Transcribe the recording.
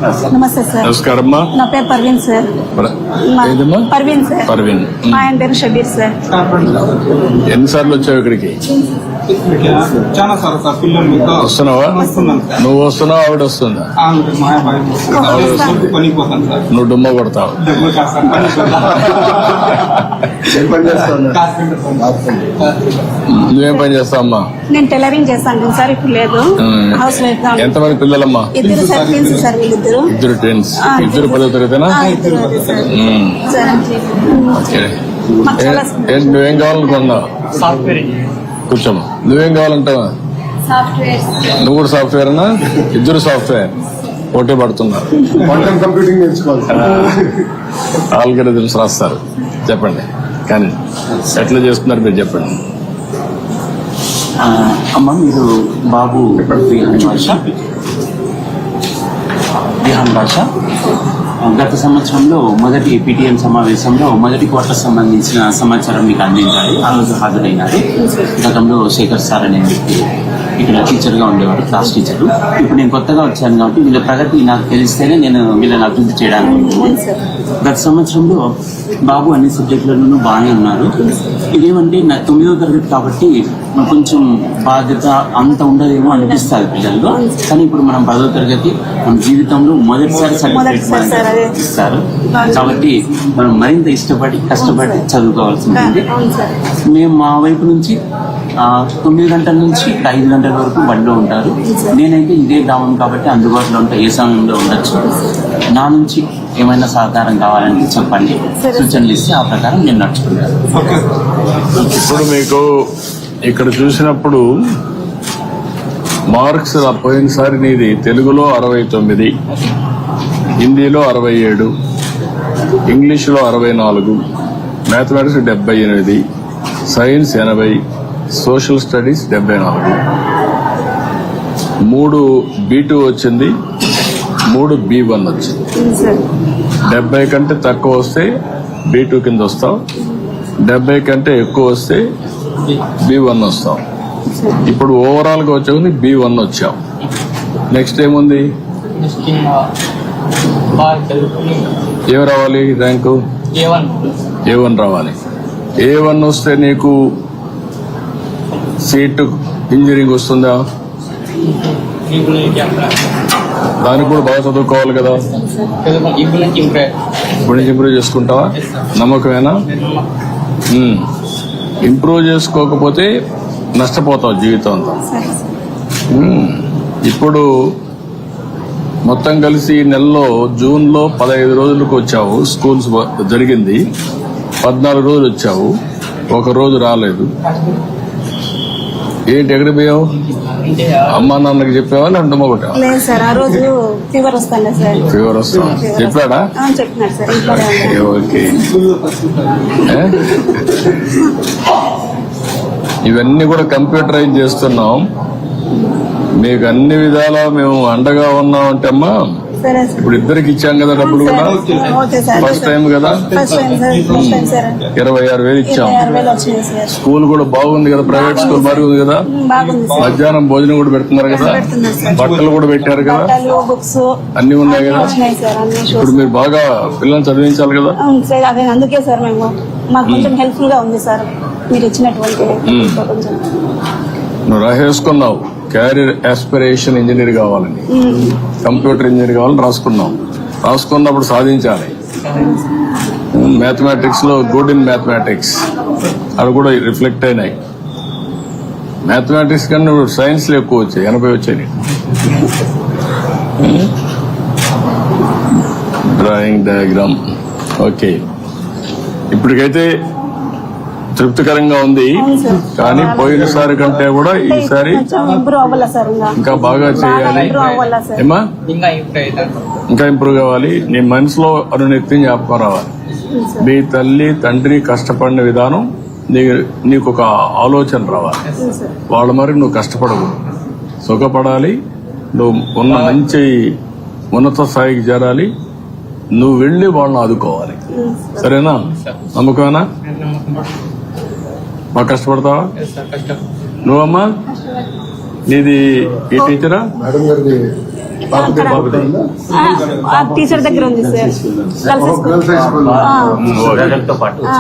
నమస్తే సార్. నమస్కారం అమ్మా. నా పేరు పర్వీన్ సార్. ఏదమ్మా? పర్వీన్ సార్. పర్వీన్. మా ఆయన పేరు షబీర్ సార్. ఎన్నిసార్లు వచ్చావు ఇక్కడికి? చాలా సార్ సార్ పిల్లలు వస్తున్నావా? నువ్వు వస్తున్నావు, ఆవిడ వస్తుందా? పనికి పోతాను సార్. నువ్వు డుమ్మ కొడతావు. నువ్వేం పని చేస్తావు అమ్మా? నేను టైలరింగ్ చేస్తాను సార్. ఇప్పుడు లేదు, హౌస్ వైఫ్ గా. ఎంతమంది పిల్లలమ్మా? ఇద్దరు సార్, ట్విన్స్ సార్. వీళ్ళిద్దరు ఇద్దరు ట్విన్స్. ఇద్దరు 10వ తరగతినా? ఓకే. నువ్వేం కావాలనుకున్నావు? కూర్చోమ్మా. నువ్వేం కావాలంటావా? నువ్వు కూడా సాఫ్ట్వేర్ అన్నా? ఇద్దరు సాఫ్ట్వేర్ పోటీ పడుతున్నారు. కంప్యూటింగ్ నేర్చుకోవాలి. ఆల్గరిథమ్స్ రాస్తారు. చెప్పండి. కానీ ఎట్లా చేస్తున్నారు మీరు చెప్పండి. అమ్మ, మీరు బాబు విహాన్ భాష గత సంవత్సరంలో మొదటి PTM సమావేశంలో మొదటి క్వార్టర్ సంబంధించిన సమాచారం మీకు అందించాలి. ఆ రోజు హాజరైనారు. గతంలో శేఖర్ సార్ అనే వ్యక్తి ఇక్కడ టీచర్గా ఉండేవారు, క్లాస్ టీచర్. ఇప్పుడు నేను కొత్తగా వచ్చాను కాబట్టి వీళ్ళ ప్రగతి నాకు తెలిస్తేనే నేను వీళ్ళని అభివృద్ధి చేయడానికి. గత సంవత్సరంలో బాబు అన్ని సబ్జెక్టులలోనూ బాగానే ఉన్నారు. ఇదేమంటే నా 9వ తరగతి కాబట్టి కొంచెం బాధ్యత అంత ఉండదేమో అనిపిస్తుంది పిల్లల్లో. కానీ ఇప్పుడు మనం 10వ తరగతి మన జీవితంలో మొదటిసారి సర్టిఫికేట్ ఇస్తారు కాబట్టి మనం మరింత ఇష్టపడి కష్టపడి చదువుకోవాల్సి ఉంటుంది. మేము మా వైపు నుంచి 9 గంటల నుంచి 5 గంటల వరకు బడిలో ఉంటారు. నేనైతే ఇదే గ్రామం కాబట్టి అందుబాటులో ఉంటా, ఏ సమయంలో ఉండొచ్చు. నా నుంచి ఏమైనా సహకారం కావాలంటే చెప్పండి, సూచనలు ఇస్తే ఆ ప్రకారం నేను నడుచుకుంటాను. ఇప్పుడు మీకు ఇక్కడ చూసినప్పుడు మార్క్స్ పోయినసారి నీది తెలుగులో 69, హిందీలో 67, ఇంగ్లీష్లో 64, mathematics 78, science 80, social studies 74. 3 B2 వచ్చింది, 3 B1 వచ్చింది. 70 కంటే తక్కువ వస్తే B2 కింద వస్తావు, 70 కంటే ఎక్కువ వస్తే B1 వస్తావు. ఇప్పుడు ఓవరాల్ గా వచ్చావు B1 వచ్చావు. నెక్స్ట్ ఏముంది? ఏం రావాలి? ర్యాంకు A1 రావాలి. A1 వస్తే నీకు సీటు ఇంజనీరింగ్ వస్తుందా? దానికి కూడా బాగా చదువుకోవాలి కదా. ఇప్పుడు నుంచి ఇంప్రూవ్ చేసుకుంటావా? నమ్మకమేనా? ఇంప్రూవ్ చేసుకోకపోతే నష్టపోతావు జీవితం అంతా. ఇప్పుడు మొత్తం కలిసి నెలలో జూన్లో 15 రోజులకు వచ్చావు. స్కూల్స్ జరిగింది. 14 రోజులు వచ్చావు, 1 రోజు రాలేదు. ఏంటి, ఎక్కడ పోయావు? అమ్మా నాన్నకి చెప్పావా లేదంటే మొగటా? లేదు సార్, ఆ రోజు ఫీవర్ వస్తాను సార్. ఫీవర్ వస్తా చెప్పాడా? చెప్పినాడు సార్. ఓకే. ఇవన్నీ కూడా కంప్యూటరైజ్ చేస్తున్నాం. మీకు అన్ని విధాలా మేము అండగా ఉన్నాం అంటే అమ్మా. ఇప్పుడు ఇద్దరికి ఇచ్చాం కదా డబ్బులు కూడా. ఫస్ట్ టైం కదా, 26,000 ఇచ్చాం. స్కూల్ కూడా బాగుంది కదా, ప్రైవేట్ స్కూల్ బాగుంది కదా. మధ్యాహ్నం భోజనం కూడా పెడుతున్నారు కదా, బట్టలు కూడా పెట్టారు కదా, అన్ని ఉన్నాయి కదా. ఇప్పుడు మీరు బాగా పిల్లల్ని చదివించాలి కదా. అందుకే సార్ మేము మాకు కొంచెం హెల్ప్ఫుల్ గా ఉంది సార్ మీరు ఇచ్చినటువంటి. నువ్వు రాసేసుకున్నావు క్యారియర్ ఆస్పిరేషన్ ఇంజనీర్ కావాలని, కంప్యూటర్ ఇంజనీర్ కావాలని రాసుకున్నప్పుడు సాధించాలి. మ్యాథమెటిక్స్ లో గుడ్ ఇన్ మ్యాథమెటిక్స్ అవి కూడా రిఫ్లెక్ట్ అయినాయి. మ్యాథమెటిక్స్ కన్నా సైన్స్ లో ఎక్కువ వచ్చాయి, 80 వచ్చాయి. Drawing diagram okay. ఇప్పటికైతే తృప్తికరంగా ఉంది. కానీ పోయినసారి కంటే కూడా ఈసారి ఇంకా బాగా చేయాలి. ఏమా ఇంకా ఇంప్రూవ్ కావాలి. నీ మనసులో అనునిత్యం జ్ఞాపకం రావాలి. మీ తల్లి తండ్రి కష్టపడిన విధానం నీకు ఒక ఆలోచన రావాలి. వాళ్ళ మరి నువ్వు కష్టపడకూడదు, సుఖపడాలి. నువ్వు ఉన్న మంచి ఉన్నత స్థాయికి చేరాలి. నువ్వు వెళ్లి వాళ్ళని ఆదుకోవాలి. సరేనా? నమ్మకమేనా? బాగా కష్టపడతావా? నువ్వమ్మా నీది ఈ టీచరా? మేడం గారిది అక్కడ టీచర్ దగ్గర ఉంది సార్ గర్ల్స్ హై స్కూల్ ఆ, బ్రదర్తో పాటు ఆ,